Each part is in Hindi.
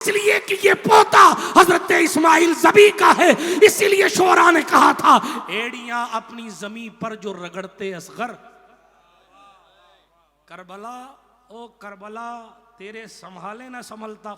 इसलिए कि ये पोता हजरत इस्माइल ज़बी का है, इसीलिए शोरा ने कहा था एड़ियां अपनी जमीन पर जो रगड़ते असगर। करबला ओ करबला तेरे संभाले ना संभलता।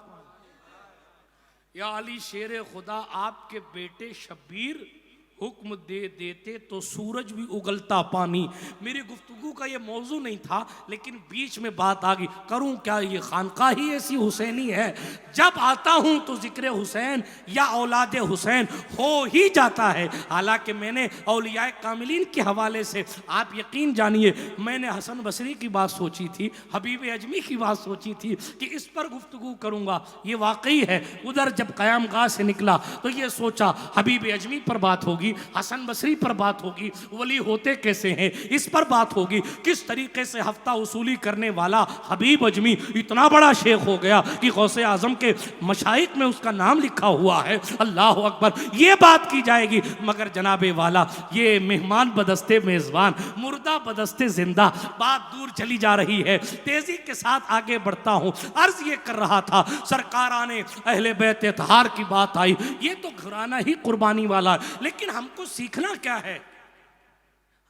या अली शेर खुदा आपके बेटे शब्बीर हुक्म दे देते तो सूरज भी उगलता पानी। मेरी गुफ्तगू का ये मौजू नहीं था, लेकिन बीच में बात आ गई। करूं क्या, ये खानका ही ऐसी हुसैनी है, जब आता हूं तो जिक्र हुसैन या औलाद हुसैन हो ही जाता है। हालांकि मैंने औलिया कामिलीन के हवाले से, आप यकीन जानिए, मैंने हसन बसरी की बात सोची थी, हबीब अजमी की बात सोची थी कि इस पर गुफ्तगू करूंगा। ये वाकई है, उधर जब क़याम गाह से निकला तो ये सोचा हबीब अजमी पर बात होगी, हसन बसरी पर बात होगी, वली होते कैसे हैं इस पर बात होगी, किस तरीके से हफ्ता उसूली करने वाला हबीब अजमी इतना बड़ा शेख हो गया कि गौसे आजम के मशाइख में उसका नाम लिखा हुआ है। अल्लाह अकबर, ये बात की जाएगी। मगर जनाबे वाला, ये मेहमान बदस्ते मेजबान, मुर्दा बदस्ते जिंदा, बात दूर चली जा रही है, तेजी के साथ आगे बढ़ता हूं। अर्ज ये कर रहा था, सरकाराने अहले बैत इत्तहार की बात आई, ये तो घराना ही कुर्बानी वाला, लेकिन हमको सीखना क्या है?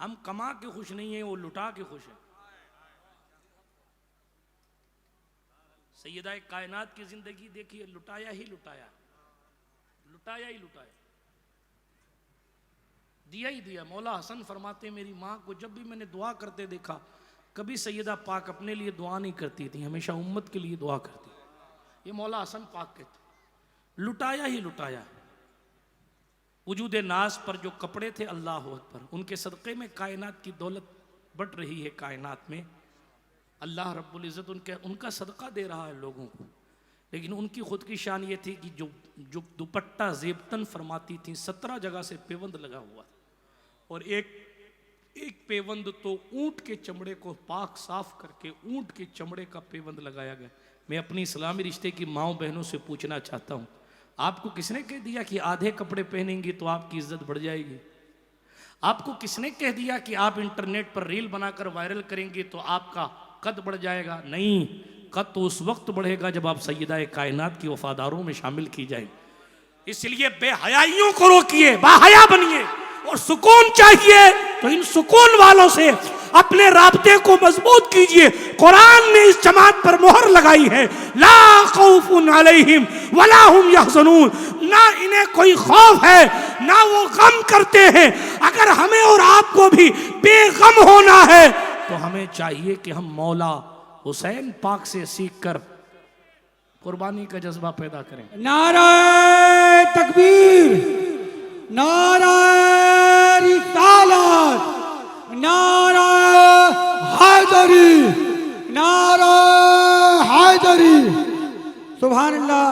हम कमा के खुश नहीं है, वो लुटा के खुश है। सैयदा कायनात की जिंदगी देखिए, लुटाया ही लुटाया, लुटाया ही लुटाया, दिया ही दिया। मौला हसन फरमाते, मेरी माँ को जब भी मैंने दुआ करते देखा, कभी सैयदा पाक अपने लिए दुआ नहीं करती थी, हमेशा उम्मत के लिए दुआ करती। ये मौला हसन पाक कहते, लुटाया ही लुटाया। वजूद नाज पर जो कपड़े थे, अल्लाह अकबर, उनके सदक़े में कायनात की दौलत बट रही है। कायनात में अल्लाह रब्बुल इज़्ज़त उनका सदका दे रहा है लोगों को। लेकिन उनकी खुद की शान ये थी कि जो दुपट्टा ज़ेबतन फरमाती थी, 17 जगह से पेवंद लगा हुआ, और एक पेवंद तो ऊंट के चमड़े को पाक साफ करके ऊंट के चमड़े का पेवंद लगाया गया। मैं अपनी इस्लामी रिश्ते की माओ बहनों से पूछना चाहता हूँ, आपको किसने कह दिया कि आधे कपड़े पहनेंगी तो आपकी इज्जत बढ़ जाएगी? आपको किसने कह दिया कि आप इंटरनेट पर रील बनाकर वायरल करेंगे तो आपका कद बढ़ जाएगा? नहीं, कद तो उस वक्त बढ़ेगा जब आप सैयदा कायनात की वफादारों में शामिल की जाए। इसलिए बेहयाइयों को रोकिए, बाहया बनिए, और सुकून चाहिए तो इन सुकून वालों से अपने राब्ते को मजबूत कीजिए। कुरान ने इस जमात पर मोहर लगाई है, ला खौफुन अलैहिम वला हुम यहज़नून, ना इन्हें कोई खौफ है ना वो गम करते हैं। अगर हमें और आपको भी बेगम होना है तो हमें चाहिए कि हम मौला हुसैन पाक से सीख कर कुर्बानी का जज्बा पैदा करें। नारे तकबीर, नारे रिसालत, नारे हैदरी, नारे हैदरी। सुभान अल्लाह।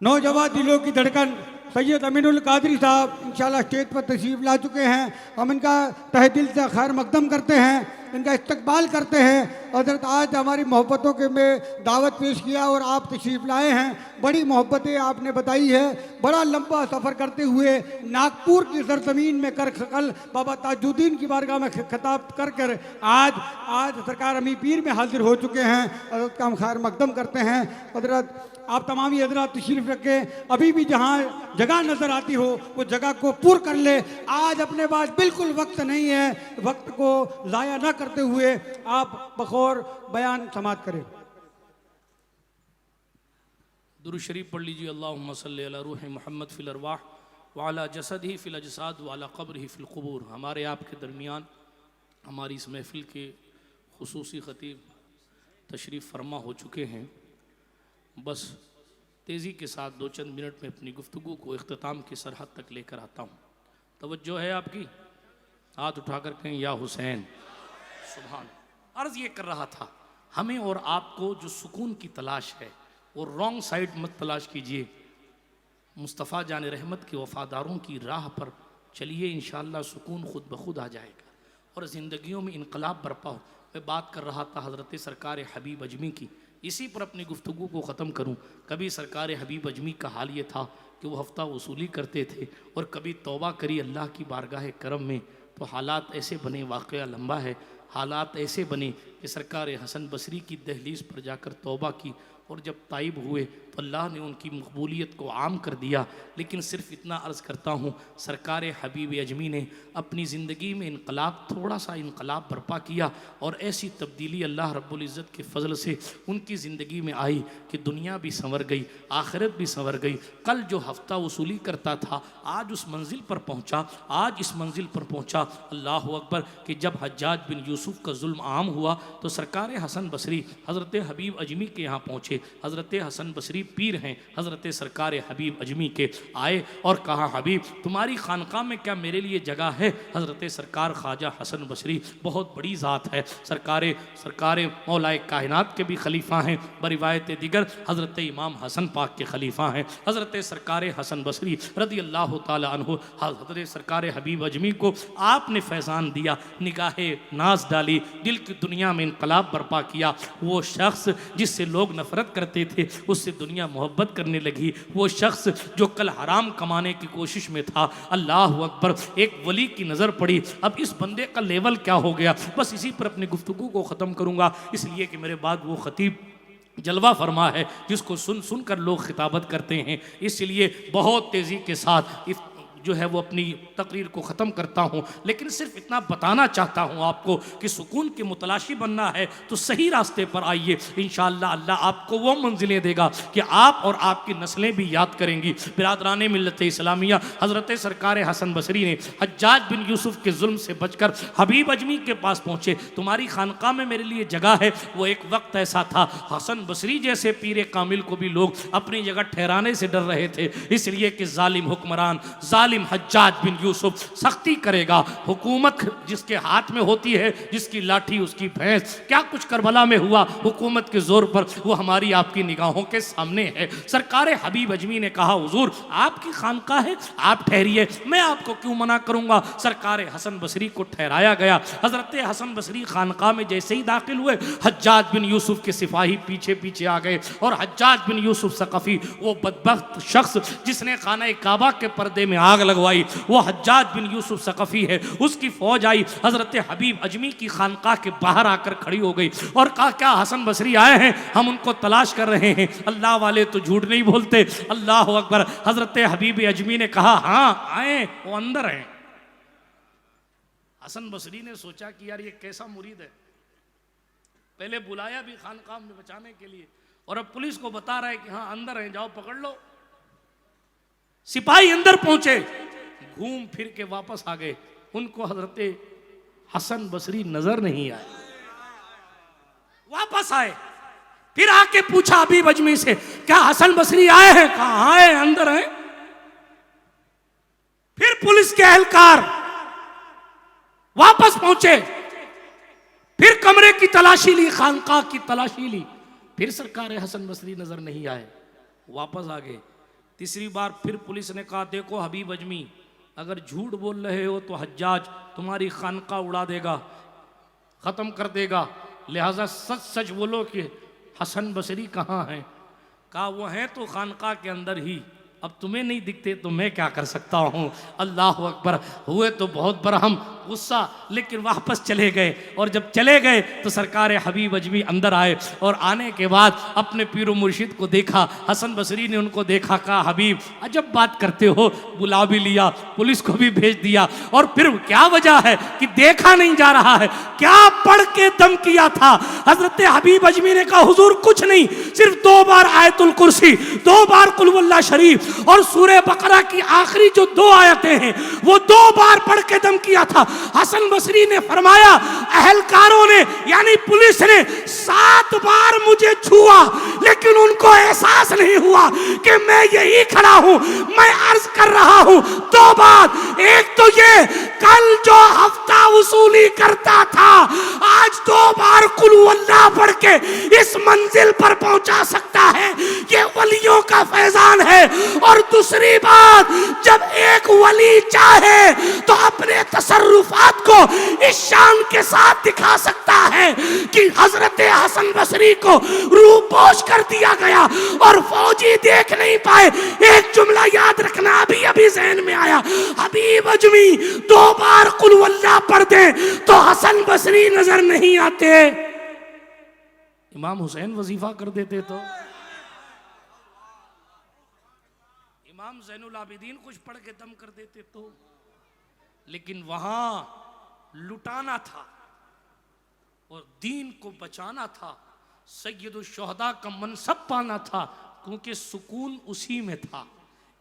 नौजवान दिलों की धड़कन सैयद अमीनुल कादरी साहब इंशाल्लाह स्टेज पर तशरीफ़ ला चुके हैं। हम इनका तहे दिल से खैर मकदम करते हैं, इनका इस्तकबाल करते हैं। हज़रत आज हमारी मोहब्बतों के में दावत पेश किया और आप तशरीफ़ लाए हैं, बड़ी मोहब्बतें आपने बताई है। बड़ा लंबा सफ़र करते हुए नागपुर की सरजमीन में कर कल बाबा ताजुद्दीन की बारगाह में खिताब कर कर आज सरकार अमी पीर में हाजिर हो चुके हैं। हज़रत का हम खैर मकदम करते हैं। हज़रत आप तमामी हज़रात तशरीफ़ रखें, अभी भी जहाँ जगह नज़र आती हो वो जगह को पूर कर ले। आज अपने पास बिल्कुल वक्त नहीं है, वक्त को ज़ाया ना करते हुए आप बखौर बयान समाप्त करें। दुरूद शरीफ पढ़ लीजिए। अल्लाहुम्मा सल्ली अला रूह मुहम्मद फिल अरवाह व अला जसदिही फिल अजसाद व अला क़ब्रिही फिल क़ुबूर। हमारे आपके दरमियान हमारी इस महफ़िल के खुसूसी ख़तीब तशरीफ़ फरमा हो चुके हैं। बस तेज़ी के साथ दो चंद मिनट में अपनी गुफ्तगू को इख्तिताम की सरहद तक लेकर आता हूँ। तवज्जो है आपकी? हाथ उठाकर कहें या हुसैन। सुभान। अर्ज़ ये कर रहा था, हमें और आपको जो सुकून की तलाश है वो रॉन्ग साइड मत तलाश कीजिए। मुस्तफ़ा जान रहमत के वफ़ादारों की राह पर चलिए, इंशाअल्लाह सुकून खुद ब खुद आ जाएगा और ज़िंदगियों में इनकलाब बरपा हो। मैं बात कर रहा था हज़रत सरकार हबीब अजमी की, इसी पर अपनी गुफ्तगू को ख़त्म करूं। कभी सरकार हबीब अजमी का हाल ये था कि वो हफ्ता वसूली करते थे, और कभी तौबा करी अल्लाह की बारगाह करम में तो हालात ऐसे बने, वाक़या लंबा है। हालात ऐसे बने कि सरकार हसन बसरी की दहलीज पर जाकर तौबा की, और जब ताइब हुए तो अल्लाह ने उनकी मकबूलियत को आम कर दिया। लेकिन सिर्फ इतना अर्ज़ करता हूँ, सरकार हबीब अजमी ने अपनी ज़िंदगी में इनकलाब, थोड़ा सा इनकलाब बर्पा किया, और ऐसी तब्दीली अल्लाह रब्बुल इज़्ज़त के फ़ज़ल से उनकी ज़िंदगी में आई कि दुनिया भी संवर गई, आखिरत भी संवर गई। कल जो हफ्ता वसूली करता था आज उस मंजिल पर पहुँचा, आज इस मंजिल पर पहुँचा। अल्लाह अकबर कि जब हज्जाज बिन यूसुफ का जुल्म आम हुआ तो सरकार हसन बसरी हज़रत हबीब अजमी के यहाँ पहुँचे। हज़रत हसन बसरी पीर हैं, हज़रत सरकार हबीब अजमी के आए और कहा, हबीब तुम्हारी खानकाह में क्या मेरे लिए जगह है? हज़रत सरकार ख्वाजा हसन बसरी बहुत बड़ी ज़ात है, सरकार मौलाए कायनात के भी खलीफा हैं, बरिवायत दिगर हज़रत इमाम हसन पाक के खलीफा हैं। हज़रत सरकार हसन बसरी रदी अल्लाह ताला अन्हु हज़रत सरकार हबीब अजमी को आपने फैज़ान दिया, निगाहे नाज डाली, दिल की दुनिया में इनकलाब बर्पा किया। वो शख्स जिससे लोग नफरत करते थे उससे दुनिया मोहब्बत करने लगी। वो शख्स जो कल हराम कमाने की कोशिश में था, अल्लाह अकबर, एक वली की नज़र पड़ी। अब इस बंदे का लेवल क्या हो गया, बस इसी पर अपनी गुफ्तगू को ख़त्म करूँगा, इसलिए कि मेरे बाद वो ख़तीब जलवा फरमा है जिसको सुन सुन कर लोग खिताबत करते हैं, इसलिए बहुत तेज़ी के साथ इस जो है वो अपनी तकरीर को ख़त्म करता हूँ। लेकिन सिर्फ इतना बताना चाहता हूँ आपको कि सुकून की मुतलाशी बनना है तो सही रास्ते पर आइए, इंशाअल्लाह अल्लाह आपको वो मंजिलें देगा कि आप और आपकी नस्लें भी याद करेंगी। बिरादरान मिल्लत इस्लामिया, हज़रत सरकार हसन बसरी ने हज्जाज बिन यूसुफ के जुल्म से बचकर हबीब अजमी के पास पहुँचे। तुम्हारी खानकाह में मेरे लिए जगह है। वो एक वक्त ऐसा था हसन बसरी जैसे पीर कामिल को भी लोग अपनी जगह ठहराने से डर रहे थे, इसलिए कि जालिम हुक्मरान हज्जाज बिन यूसुफ सख्ती करेगा। हुकूमत जिसके हाथ में होती है, जिसकी लाठी उसकी भैंस, क्या कुछ करबला में हुआ हुकूमत के जोर पर, वो हमारी आपकी निगाहों के सामने है। सरकार हबीब अजमी ने कहा, हुजूर आपकी खानकाह है, आप ठहरिए, मैं आपको क्यों मना करूंगा। सरकार हसन बसरी को ठहराया गया। हजरत हसन बसरी खानकाह में जैसे ही दाखिल हुए, हज्जाज बिन यूसुफ के सिपाही पीछे पीछे आ गए, और हज्जाज बिन यूसुफ सकफी, वो बदबख्त शख्स जिसने खाना काबा के पर्दे में आग लगवाई, वो हज्जाज बिन यूसुफ सकफी है, उसकी फौज आई, हजरत हबीब अजमी की खानकाह के बाहर आकर खड़ी हो गई और कहा, क्या हसन बसरी आए हैं? हम उनको तलाश कर रहे हैं। अल्लाह वाले तो झूठ नहीं बोलते, अल्लाह अकबर। हजरत हबीब अजमी ने कहा, हाँ आए, वो अंदर हैं। हसन बसरी ने सोचा कि यार ये कैसा मुरीद है, पहले बुलाया भी खानकाह में बचाने के लिए और अब पुलिस को बता रहा है कि हाँ अंदर हैं, जाओ पकड़ लो। सिपाही अंदर पहुंचे, घूम फिर के वापस आ गए, उनको हजरत हसन बसरी नजर नहीं आए। वापस आए, फिर आके पूछा हबीब अजमी से, क्या हसन बसरी आए हैं? कहा आए, अंदर हैं। फिर पुलिस के एहलकार वापस पहुंचे, फिर कमरे की तलाशी ली, खानकाह की तलाशी ली, फिर सरकार हसन बसरी नजर नहीं आए, वापस आ गए। तीसरी बार फिर पुलिस ने कहा, देखो हबीब अजमी, अगर झूठ बोल रहे हो तो हज्जाज तुम्हारी खानकाह उड़ा देगा, ख़त्म कर देगा, लिहाजा सच सच बोलो कि हसन बसरी कहाँ हैं। कहा, वो हैं तो खानकाह के अंदर ही, अब तुम्हें नहीं दिखते तो मैं क्या कर सकता हूँ। अल्लाह अकबर। हुए तो बहुत बरहम, गुस्सा, लेकिन वापस चले गए। और जब चले गए तो सरकार हबीब अजमी अंदर आए और आने के बाद अपने पीरो मुर्शिद को देखा। हसन बसरी ने उनको देखा, कहा, हबीब अजब बात करते हो, बुला भी लिया, पुलिस को भी भेज दिया, और फिर क्या वजह है कि देखा नहीं जा रहा है? क्या पढ़ के दम किया था? हजरत हबीब अजमी ने कहा, हुजूर कुछ नहीं, सिर्फ 2 बार आयतुल कुर्सी, 2 बार कुल वल्लाह शरीफ और सूरह बकरा की आखिरी जो 2 आयतें हैं वो 2 बार पढ़ के दम किया था। हसन बसरी ने फरमाया, अहलकारों ने यानी पुलिस ने 7 बार मुझे छुआ, लेकिन उनको एहसास नहीं हुआ कि मैं यही खड़ा हूं। मैं अर्ज कर रहा हूं 2 बात, एक तो ये, कल जो हफ्ता वसूली करता था आज 2 बार कुल वल्लाह पढ़ के इस मंजिल पर पहुंचा सकता है। ये वलियों का फैजान है। और दूसरी बात, जब एक वली चाहे तो अपने तसर्रुफात को इस शान के साथ दिखा सकता है कि हजरत हसन बसरी को रूपोश कर दिया गया और फौजी देख नहीं पाए। एक जुमला याद रखना, अभी अभी ज़हन में आया, हबीब अजमी 2 बार कुल वल्लाह पढ़ दे तो हसन बसरी नजर नहीं आते। इमाम हुसैन वजीफा कर देते तो, इमाम ज़ैनुल आबिदीन कुछ पढ़ के दम कर देते तो। लेकिन वहां लुटाना था और दीन को बचाना था, सैयदुल शुहदा का मनसब पाना था, क्योंकि सुकून उसी में था।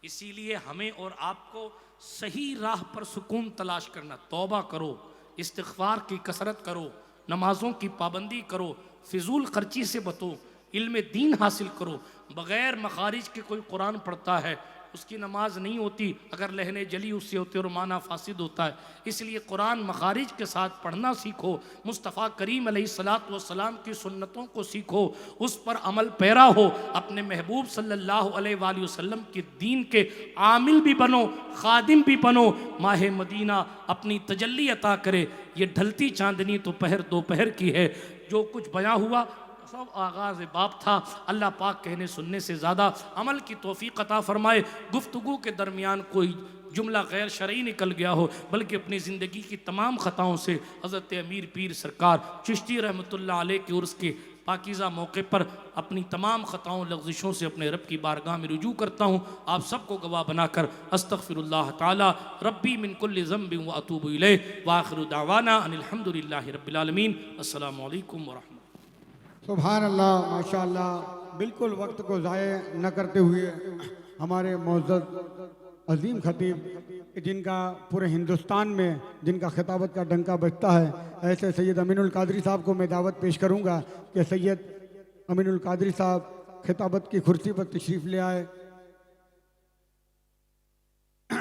इसीलिए हमें और आपको सही राह पर सुकून तलाश करना। तौबा करो, इस्तिग़फ़ार की कसरत करो, नमाजों की पाबंदी करो, फिजूल खर्ची से बचो, इल्म दीन हासिल करो। बग़ैर मखारिज के कोई कुरान पढ़ता है उसकी नमाज नहीं होती, अगर लहने जली उससे होती और माना फासिद होता है। इसलिए कुरान मखारिज के साथ पढ़ना सीखो, मुस्तफ़ा करीम अलैहिस्सलातु वस्सलाम की सुन्नतों को सीखो, उस पर अमल पैरा हो, अपने महबूब सल्लल्लाहु अलैहि वसल्लम के दीन के आमिल भी बनो, खादिम भी बनो। माह मदीना अपनी तजल्ली अता करे। ये ढलती चांदनी तो दोपहर की है। जो कुछ बयां हुआ सब आगाज़ बाप था। अल्लाह पाक कहने सुनने से ज़्यादा अमल की तौफीक अता फरमाए। गुफ्तगू के दरमियान कोई जुमला गैर शरई निकल गया हो, बल्कि अपनी ज़िंदगी की तमाम ख़ताओं से हज़रत अमीर पीर सरकार चिश्ती रहमतुल्लाह अलैह के उर्स के पाकीज़ा मौके पर अपनी तमाम ख़ताओं लग़्ज़िशों से अपने रब की बारगाह में रुजू करता हूँ। आप सबको गवाह बनाकर अस्तग़फ़िरुल्लाह ताला रब्बी मिन कुल्लि ज़ंबिन व अतूबु इलैह व आखिरु दावाना अनिल हम्दुलिल्लाहि रब्बिल आलमीन। अस्सलामु अलैकुम व रहमतुल्लाह। सुभान अल्लाह, माशाअल्लाह। बिल्कुल वक्त को ज़ाय न करते हुए हमारे मोअज़्ज़ज़ अजीम खतीब, जिनका पूरे हिंदुस्तान में जिनका खिताबत का डंका बजता है, ऐसे सैयद अमीनुल कादरी साहब को मैं दावत पेश करूंगा कि सैयद अमीनुल कादरी साहब खिताबत की कुर्सी पर तशरीफ़ ले आए।